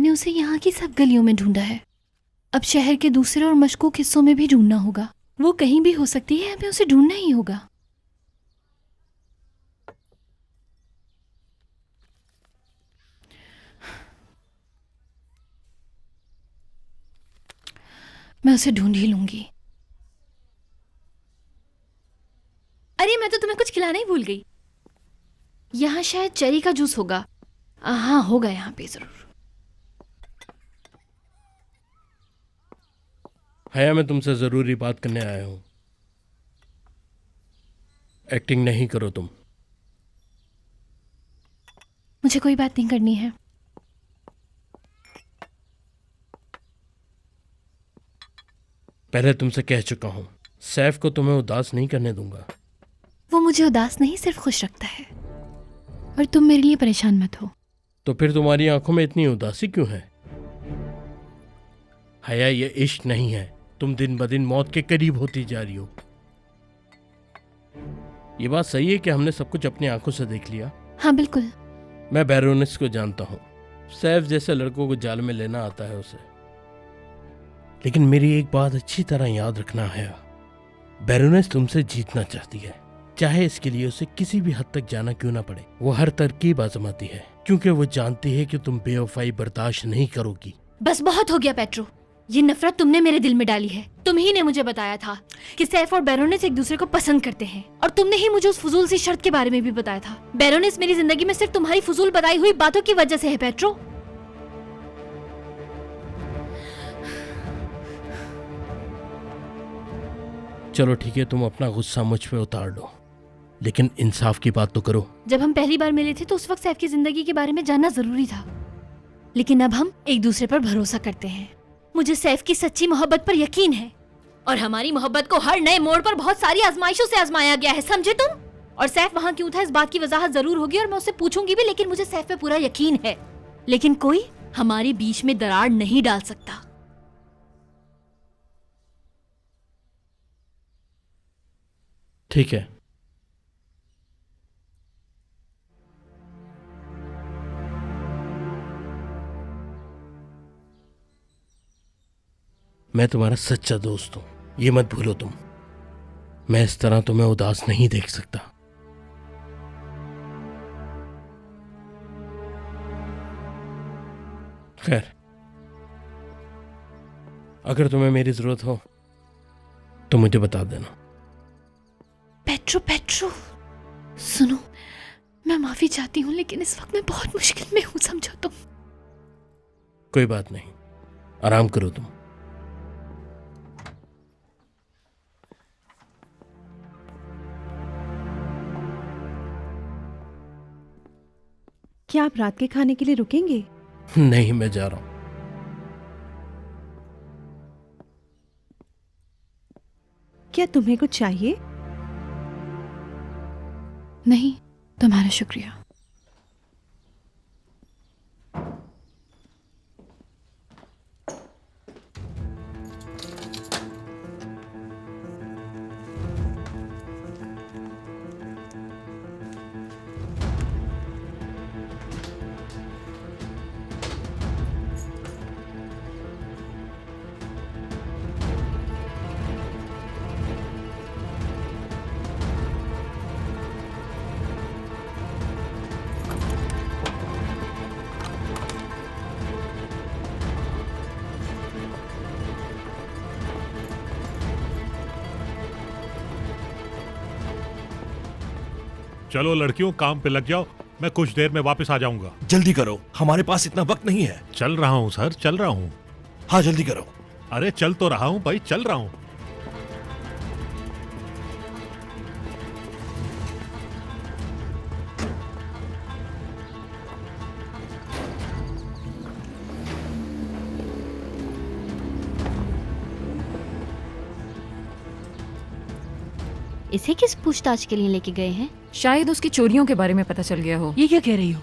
मैंने उसे यहाँ की सब गलियों में ढूंढा है, अब शहर के दूसरे और मशकूक हिस्सों में भी ढूंढना होगा। वो कहीं भी हो सकती है, हमें उसे ढूंढना ही होगा। मैं उसे ढूंढ ही लूंगी। अरे मैं तो तुम्हें कुछ खिलाना ही भूल गई। यहाँ शायद चेरी का जूस होगा। हाँ होगा यहाँ पे जरूर। हया, मैं तुमसे जरूरी बात करने आया हूँ। एक्टिंग नहीं करो तुम। मुझे कोई बात नहीं करनी है। पहले तुमसे कह चुका हूँ, सैफ को तुम्हें उदास नहीं करने दूंगा। वो मुझे उदास नहीं, सिर्फ खुश रखता है। और तुम मेरे लिए परेशान मत हो। तो फिर तुम्हारी आंखों में इतनी उदासी क्यों है? हया, ये इश्क नहीं है। तुम दिन ब दिन मौत के करीब होती जा रही हो। ये बात सही है कि हमने सब कुछ अपनी आंखों से देख लिया। हाँ बिल्कुल। मैं बैरोनेस को जानता हूँ। सैफ जैसे लड़कों को जाल में लेना आता है उसे। लेकिन मेरी एक बात अच्छी तरह याद रखना है, बैरोनेस तुमसे जीतना चाहती है, चाहे इसके लिए उसे किसी भी हद तक जाना क्यों ना पड़े। वो हर तरकीब आजमाती है क्योंकि वो जानती है कि तुम बेवफाई बर्दाश्त नहीं करोगी। बस बहुत हो गया पेट्रो, ये नफरत तुमने मेरे दिल में डाली है। तुम ही ने मुझे बताया था कि सैफ और बैरोनेस एक दूसरे को पसंद करते हैं, और तुमने ही मुझे उस फजूल सी शर्त के बारे में भी बताया था। बैरोनेस मेरी जिंदगी में सिर्फ तुम्हारी फजूल बताई हुई बातों की वजह से है पेट्रो। चलो ठीक है, तुम अपना गुस्सा मुझ पे उतार लो, लेकिन इंसाफ की बात तो करो। जब हम पहली बार मिले थे तो उस वक्त सैफ की जिंदगी के बारे में जानना जरूरी था, लेकिन अब हम एक दूसरे पर भरोसा करते हैं। मुझे सैफ की सच्ची मोहब्बत पर यकीन है, और हमारी मोहब्बत को हर नए मोड़ पर बहुत सारी आजमाइशों से आजमाया गया है, समझे तुम? और सैफ वहाँ क्यों था, इस बात की वजाहत जरूर होगी और मैं उससे पूछूंगी भी, लेकिन मुझे सैफ पे पूरा यकीन है। लेकिन कोई हमारे बीच में दरार नहीं डाल सकता। ठीक है, मैं तुम्हारा सच्चा दोस्त हूं, ये मत भूलो तुम। मैं इस तरह तुम्हें उदास नहीं देख सकता। खैर, अगर तुम्हें मेरी जरूरत हो तो मुझे बता देना। पेट्रो पेट्रो सुनो, मैं माफी चाहती हूँ, लेकिन इस वक्त मैं बहुत मुश्किल में हूँ, समझो तुम। कोई बात नहीं, आराम करो तुम। क्या आप रात के खाने के लिए रुकेंगे? नहीं, मैं जा रहा हूं। क्या तुम्हें कुछ चाहिए? नहीं, तुम्हारा शुक्रिया। चलो लड़कियों, काम पे लग जाओ, मैं कुछ देर में वापस आ जाऊंगा। जल्दी करो, हमारे पास इतना वक्त नहीं है। चल रहा हूँ सर, चल रहा हूँ। हाँ जल्दी करो। अरे चल तो रहा हूँ भाई, चल रहा हूँ। इसे किस पूछताछ के लिए लेके गए हैं? शायद उसकी चोरियों के बारे में पता चल गया हो। ये क्या कह रही हो?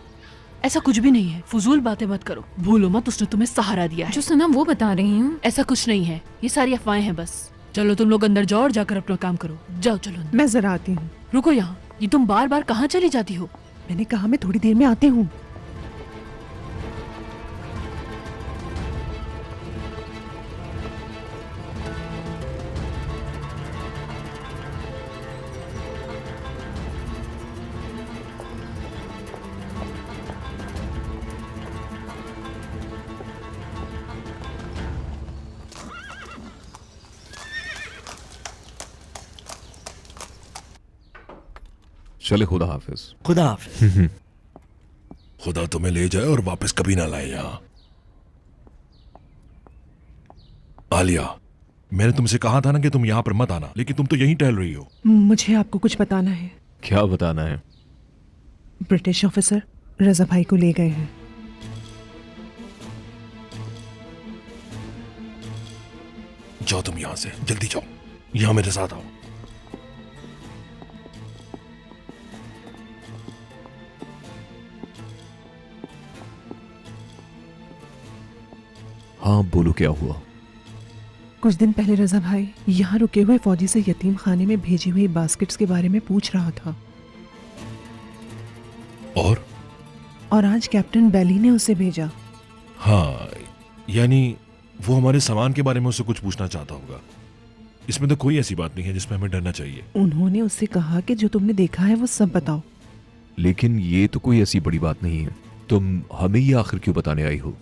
ऐसा कुछ भी नहीं है, फजूल बातें मत करो। भूलो मत, उसने तुम्हें सहारा दिया है। जो सुना वो बता रही हूँ। ऐसा कुछ नहीं है, ये सारी अफवाहें हैं बस। चलो तुम लोग अंदर जाओ और जाकर अपना काम करो। जाओ चलो अंदर। मैं जरा आती हूँ। रुको यहाँ, ये तुम बार बार कहाँ चली जाती हो? मैंने कहा मैं थोड़ी देर में आती हूँ। चले, खुदा हाफिज। खुदा हाफिज। खुदा तुम्हें ले जाए और वापस कभी ना लाए यहाँ। आलिया, मैंने तुमसे कहा था ना कि तुम यहाँ पर मत आना, लेकिन तुम तो यहीं टहल रही हो। मुझे आपको कुछ बताना है। क्या बताना है? ब्रिटिश ऑफिसर रजा भाई को ले गए हैं। जाओ तुम यहाँ से, जल्दी जाओ, यहाँ मेरे साथ आओ। हाँ बोलो, क्या हुआ? कुछ दिन पहले रजा भाई यहाँ रुके हुए फौजी से यतीम खाने में भेजी हुई बास्केट्स के बारे में पूछ रहा था। और आज कैप्टन बेली ने उसे भेजा। हाँ, यानी वो हमारे सामान के बारे में उससे कुछ पूछना चाहता होगा। इसमें तो कोई ऐसी बात नहीं है जिसमें हमें डरना चाहिए। उन्होंने उससे कहा कि जो तुमने देखा है वो सब बताओ। लेकिन ये तो कोई ऐसी बड़ी बात नहीं है, तुम हमें ये आखिर क्यों बताने आई हो?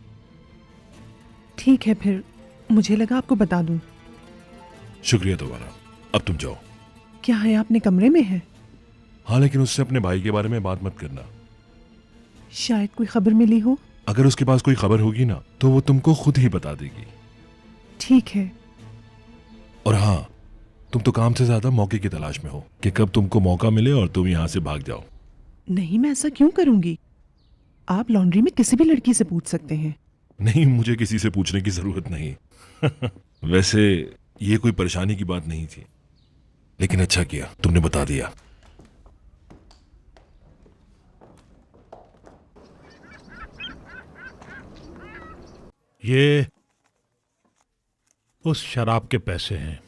ठीक है, फिर मुझे लगा आपको बता दूं। शुक्रिया तुम्हारा, अब तुम जाओ। क्या है, आपने कमरे में है? हाँ, लेकिन उससे अपने भाई के बारे में बात मत करना। शायद कोई खबर मिली हो। अगर उसके पास कोई खबर होगी ना तो वो तुमको खुद ही बता देगी। ठीक है। और हाँ, तुम तो काम से ज्यादा मौके की तलाश में हो कि कब तुमको मौका मिले और तुम यहाँ से भाग जाओ। नहीं, मैं ऐसा क्यों करूंगी? आप लॉन्ड्री में किसी भी लड़की से पूछ सकते हैं। नहीं, मुझे किसी से पूछने की जरूरत नहीं। वैसे ये कोई परेशानी की बात नहीं थी, लेकिन अच्छा किया तुमने बता दिया। ये उस शराब के पैसे हैं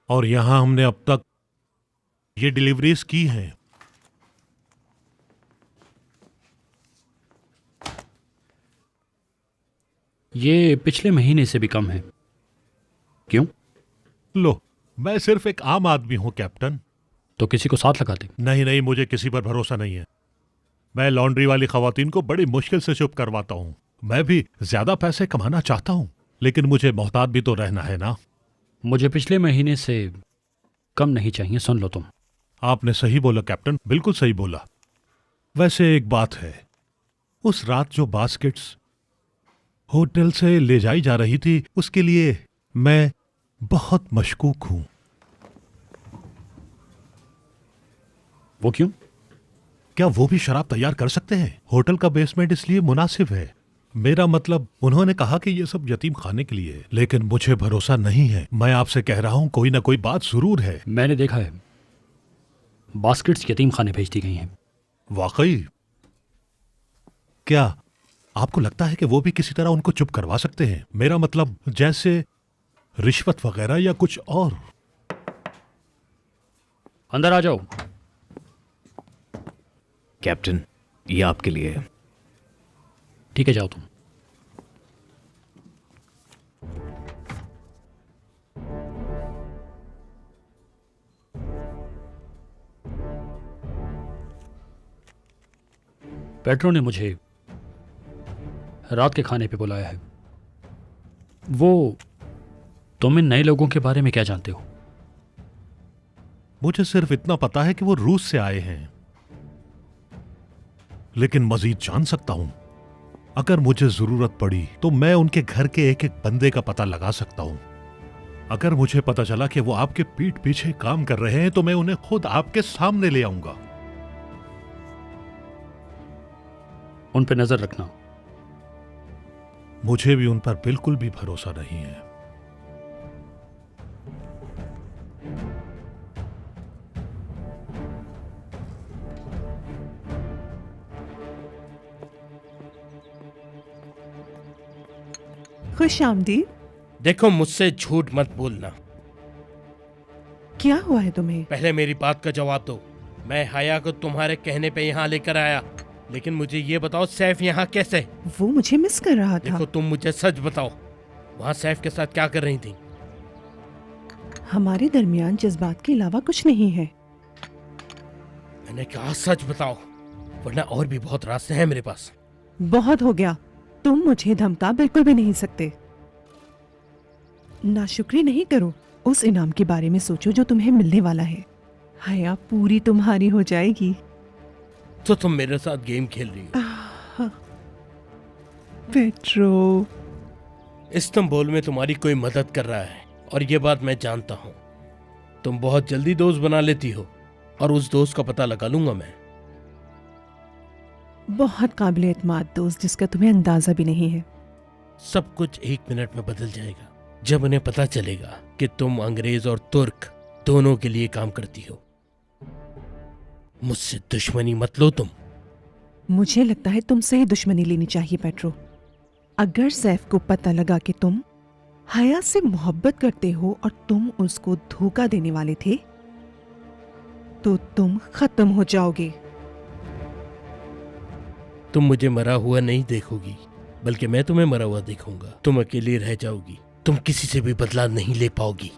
और यहां हमने अब तक ये डिलीवरीज की हैं। ये पिछले महीने से भी कम है। क्यों? लो, मैं सिर्फ एक आम आदमी हूं कैप्टन। तो किसी को साथ लगा दे। नहीं, मुझे किसी पर भरोसा नहीं है। मैं लॉन्ड्री वाली खवातीन को बड़ी मुश्किल से चुप करवाता हूं। मैं भी ज्यादा पैसे कमाना चाहता हूं, लेकिन मुझे मोहतात भी तो रहना है ना। मुझे पिछले महीने से कम नहीं चाहिए, सुन लो तुम। आपने सही बोला कैप्टन, बिल्कुल सही बोला। वैसे एक बात है, उस रात जो बास्केट्स होटल से ले जाई जा रही थी उसके लिए मैं बहुत मशकूक हूं। वो क्यों? क्या वो भी शराब तैयार कर सकते हैं? होटल का बेसमेंट इसलिए मुनासिब है। मेरा मतलब, उन्होंने कहा कि ये सब यतीम खाने के लिए है, लेकिन मुझे भरोसा नहीं है। मैं आपसे कह रहा हूं, कोई ना कोई बात जरूर है। मैंने देखा है, बास्केट्स यतीम खाने भेज दी गई हैं। वाकई? क्या आपको लगता है कि वो भी किसी तरह उनको चुप करवा सकते हैं? मेरा मतलब जैसे रिश्वत वगैरह या कुछ और। अंदर आ जाओ। कैप्टन, ये आपके लिए है। ठीक है, जाओ तुम। पेट्रो ने मुझे रात के खाने पे बुलाया है। वो, तुम इन नए लोगों के बारे में क्या जानते हो? मुझे सिर्फ इतना पता है कि वो रूस से आए हैं, लेकिन मजीद जान सकता हूं। अगर मुझे जरूरत पड़ी तो मैं उनके घर के एक एक बंदे का पता लगा सकता हूं। अगर मुझे पता चला कि वो आपके पीठ पीछे काम कर रहे हैं तो मैं उन्हें खुद आपके सामने ले आऊंगा। उन पे नजर रखना। मुझे भी उन पर बिल्कुल भी भरोसा नहीं है। खुश आमदीद। देखो, मुझसे झूठ मत बोलना। क्या हुआ है तुम्हें? पहले मेरी बात का जवाब दो। मैं हया को तुम्हारे कहने पे यहाँ लेकर आया, लेकिन मुझे ये बताओ, सैफ यहाँ कैसे? वो मुझे मिस कर रहा था। देखो, तुम मुझे सच बताओ, वहाँ सैफ के साथ क्या कर रही थी? हमारे दरमियान जज्बात के अलावा कुछ नहीं है। मैंने कहा सच बताओ, वरना और भी बहुत रास्ते हैं मेरे पास। बहुत हो गया, तुम मुझे धमका बिल्कुल भी नहीं सकते। नाशुक्री नहीं करो, उस इनाम के बारे में सोचो जो तुम्हें मिलने वाला है। हया पूरी तुम्हारी हो जाएगी। तो तुम मेरे साथ गेम खेल रही हो। पेट्रो, इस्तांबुल में तुम्हारी कोई मदद कर रहा है और ये बात मैं जानता हूं। तुम बहुत जल्दी दोस्त बना लेती हो और उस दोस्त का पता लगा लूंगा मैं। बहुत काबिल एतमाद दोस्त जिसका तुम्हें अंदाजा भी नहीं है। सब कुछ 1 मिनट में बदल जाएगा जब उन्हें पता चलेगा कि तुम अंग्रेज और तुर्क दोनों के लिए काम करती हो। मुझसे दुश्मनी मत लो तुम। मुझे लगता है तुमसे ही दुश्मनी लेनी चाहिए पेट्रो। अगर सैफ को पता लगा कि तुम हया से मोहब्बत करते हो और तुम उसको धोखा देने वाले थे, तो तुम खत्म हो जाओगे। तुम मुझे मरा हुआ नहीं देखोगी, बल्कि मैं तुम्हें मरा हुआ देखूंगा। तुम अकेली रह जाओगी, तुम किसी से भी बदला नहीं ले पाओगी।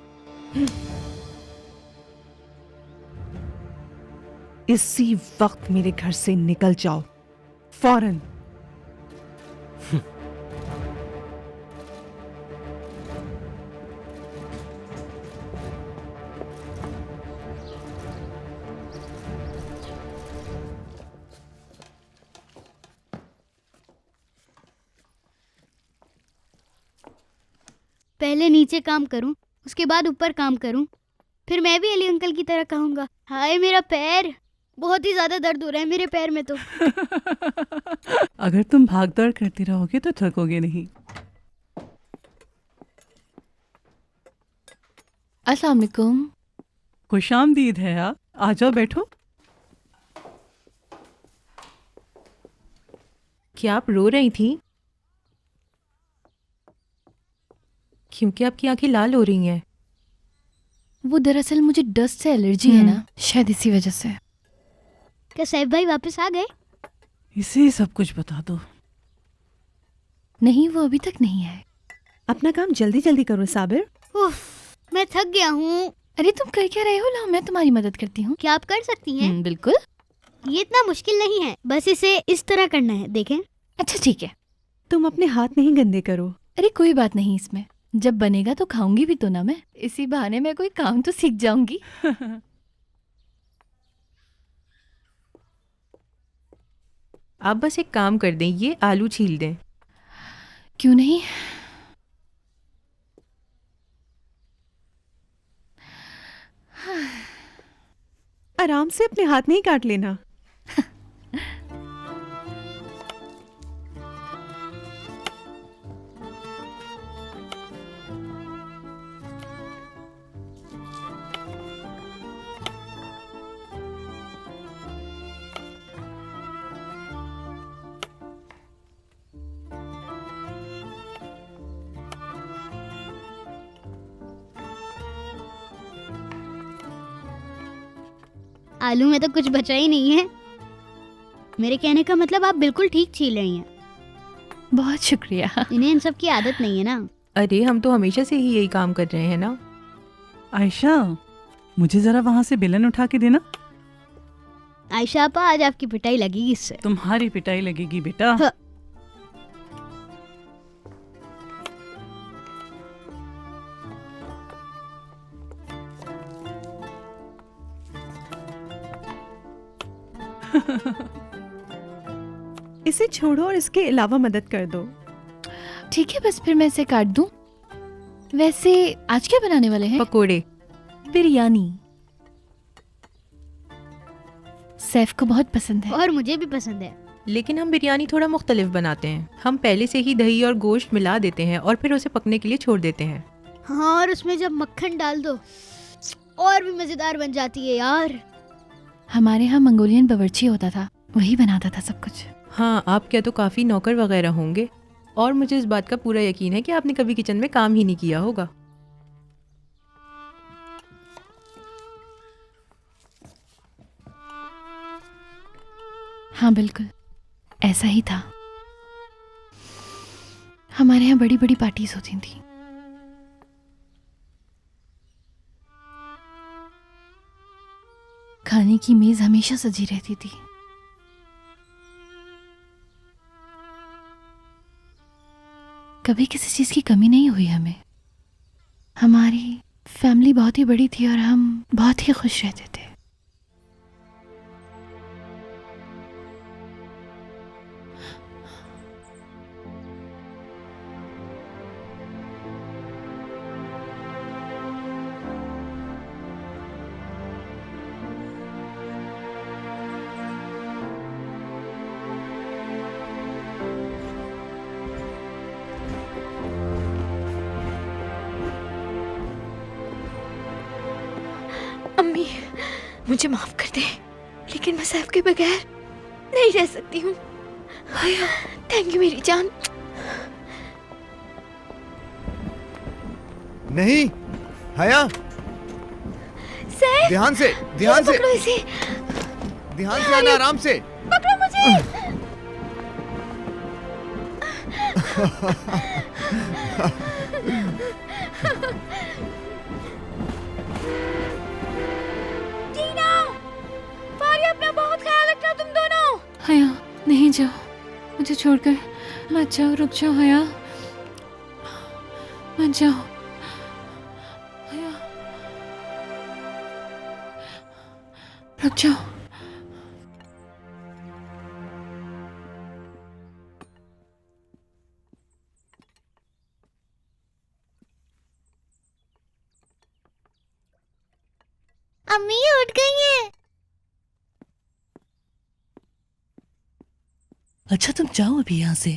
इसी वक्त मेरे घर से निकल जाओ, फौरन। पहले नीचे काम करूं, उसके बाद ऊपर काम करूं, फिर मैं भी अली अंकल की तरह कहूंगा, हाय मेरा पैर, बहुत ही ज्यादा दर्द हो रहा है मेरे पैर में तो। अगर तुम भाग दौड़ करती रहोगे तो थकोगे नहीं। अस्सलाम वालेकुम। खुशामदीद है आप, आ जाओ बैठो। क्या आप रो रही थी? क्योंकि आपकी आंखें लाल हो रही हैं। वो दरअसल मुझे डस्ट से एलर्जी है ना, शायद इसी वजह से। क्या सैफ भाई वापस आ गए? इसे सब कुछ बता दो। नहीं, वो अभी तक नहीं है। अपना काम जल्दी जल्दी करो साबिर। उफ, मैं थक गया हूँ। अरे तुम कर क्या रहे हो? लाओ मैं तुम्हारी मदद करती हूँ। क्या आप कर सकती हैं? बिल्कुल। ये इतना मुश्किल नहीं है, बस इसे इस तरह करना है, देखें। अच्छा ठीक है। तुम अपने हाथ नहीं गंदे करो। अरे कोई बात नहीं इसमें, जब बनेगा तो खाऊंगी भी तो ना मैं। इसी बहाने मैं कोई काम तो सीख जाऊंगी। आप बस एक काम कर दें, ये आलू छील दें। क्यों नहीं? आराम से अपने हाथ नहीं काट लेना। आलू में तो कुछ बचा ही नहीं है। मेरे कहने का मतलब आप बिल्कुल ठीक छील रही हैं। बहुत शुक्रिया। इन्हें इन सब की आदत नहीं है ना। अरे हम तो हमेशा से ही यही काम कर रहे हैं ना। आयशा, मुझे जरा वहाँ से बेलन उठा के देना। आयशा आपा, आज आपकी पिटाई लगेगी इससे। तुम्हारी पिटाई लगेगी बेटा। हाँ। इसे छोड़ो और इसके अलावा मदद कर दो। ठीक है, बस फिर मैं इसे काट दूं। वैसे आज क्या बनाने वाले हैं? पकोड़े। बिरयानी। सैफ को बहुत पसंद है और मुझे भी पसंद है। लेकिन हम बिरयानी थोड़ा मुख्तलिफ बनाते हैं। हम पहले से ही दही और गोश्त मिला देते हैं और फिर उसे पकने के लिए छोड़ देते हैं। हाँ, और उसमें जब मक्खन डाल दो और भी मजेदार बन जाती है यार। हमारे यहाँ मंगोलियन बावर्ची होता था, वही बनाता था सब कुछ। हाँ, आप क्या तो काफ़ी नौकर वगैरह होंगे, और मुझे इस बात का पूरा यकीन है कि आपने कभी किचन में काम ही नहीं किया होगा। हाँ बिल्कुल, ऐसा ही था। हमारे यहाँ बड़ी बड़ी पार्टीज होती थी। खाने की मेज हमेशा सजी रहती थी। कभी किसी चीज की कमी नहीं हुई हमें। हमारी फैमिली बहुत ही बड़ी थी और हम बहुत ही खुश रहते थे। मुझे माफ कर दे, लेकिन मैं सैफ के बगैर नहीं रह सकती हूँ। थैंक यू मेरी जान। नहीं हया, सैफ, ध्यान से पकड़ो इसे। ध्यान से आना, आराम से। पकड़ो मुझे। टीना, फारिया, अपना बहुत ख्याल रखना तुम दोनों। हया, नहीं जाओ, मुझे छोड़कर मत जाओ, रुक जाओ हया, मत जाओ हया, रुक जाओ। अम्मी उठ गई हैं। अच्छा तुम जाओ अभी यहाँ से।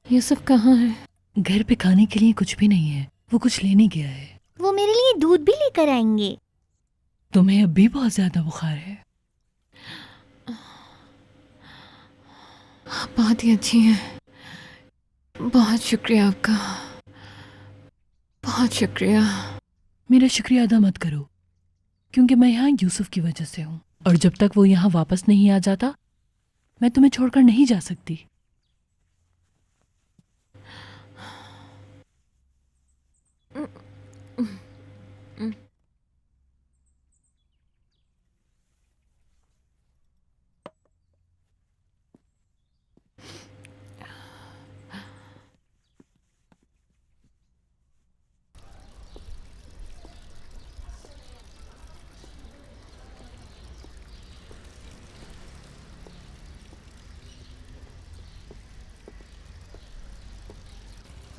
यूसुफ कहाँ है? घर पे खाने के लिए कुछ भी नहीं है, वो कुछ लेने गया है। वो मेरे लिए दूध भी लेकर आएंगे। तुम्हें अब भी बहुत ज्यादा बुखार है। बहुत ही अच्छी है, बहुत शुक्रिया आपका, बहुत शुक्रिया। मेरा शुक्रिया अदा मत करो, क्योंकि मैं यहाँ यूसुफ की वजह से हूँ, और जब तक वो यहाँ वापस नहीं आ जाता मैं तुम्हें छोड़कर नहीं जा सकती।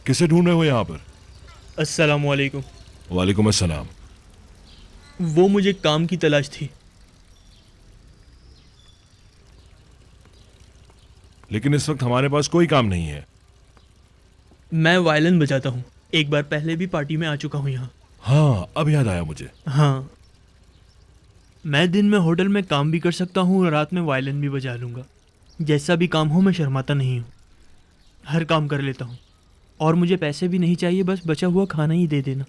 किसे ढूंढ रहे हो यहाँ पर? अस्सलाम वालेकुम। वालेकुम अस्सलाम। वो मुझे काम की तलाश थी। लेकिन इस वक्त हमारे पास कोई काम नहीं है। मैं वायलिन बजाता हूँ, एक बार पहले भी पार्टी में आ चुका हूँ यहाँ। हाँ, अब याद आया मुझे। हाँ, मैं दिन में होटल में काम भी कर सकता हूँ और रात में वायलिन भी बजा लूँगा। जैसा भी काम हो मैं शर्माता नहीं हूँ, हर काम कर लेता हूँ। और मुझे पैसे भी नहीं चाहिए, बस बचा हुआ खाना ही दे देना।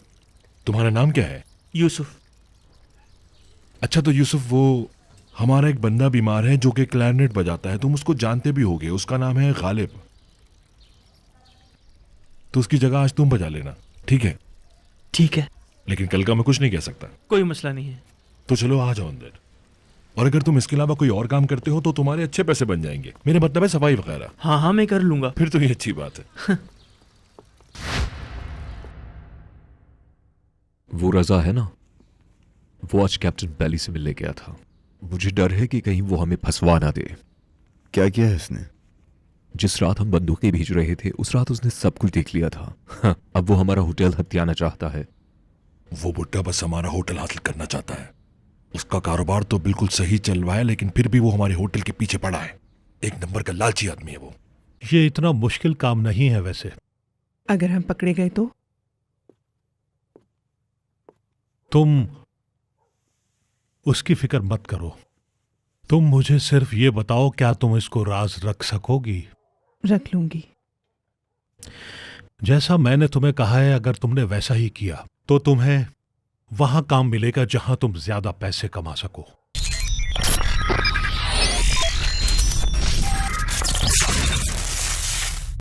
तुम्हारा नाम क्या है? यूसुफ। अच्छा तो यूसुफ, वो हमारा एक बंदा बीमार है जो कि क्लैरिनेट बजाता है, तुम उसको जानते भी होगे, उसका नाम है गालिब। तो उसकी जगह आज तुम बजा लेना, ठीक है? ठीक है। लेकिन कल का मैं कुछ नहीं कह सकता। कोई मसला नहीं है। तो चलो आ जाओ अंदर। और अगर तुम इसके अलावा कोई और काम करते हो तो तुम्हारे अच्छे पैसे बन जाएंगे, मेरे मतलब है सफाई वगैरह। हाँ हाँ मैं कर लूंगा। फिर तो ये अच्छी बात है। वो रजा है ना, वो आज कैप्टन बैली से मिलने गया था। मुझे डर है कि कहीं वो हमें फंसवा ना दे। क्या किया है उसने? जिस रात हम बंदूकें भेज रहे थे उस रात उसने सब कुछ देख लिया था। हाँ, अब वो हमारा होटल हथियाना चाहता है। वो बुड्ढा बस हमारा होटल हासिल करना चाहता है। उसका कारोबार तो बिल्कुल सही चल रहा है, लेकिन फिर भी वो हमारे होटल के पीछे पड़ा है। एक नंबर का लालची आदमी है वो। ये इतना मुश्किल काम नहीं है वैसे। अगर हम पकड़े गए तो? तुम उसकी फिक्र मत करो। तुम मुझे सिर्फ ये बताओ, क्या तुम इसको राज रख सकोगी? रख लूंगी। जैसा मैंने तुम्हें कहा है, अगर तुमने वैसा ही किया तो तुम्हें वहां काम मिलेगा जहां तुम ज्यादा पैसे कमा सको।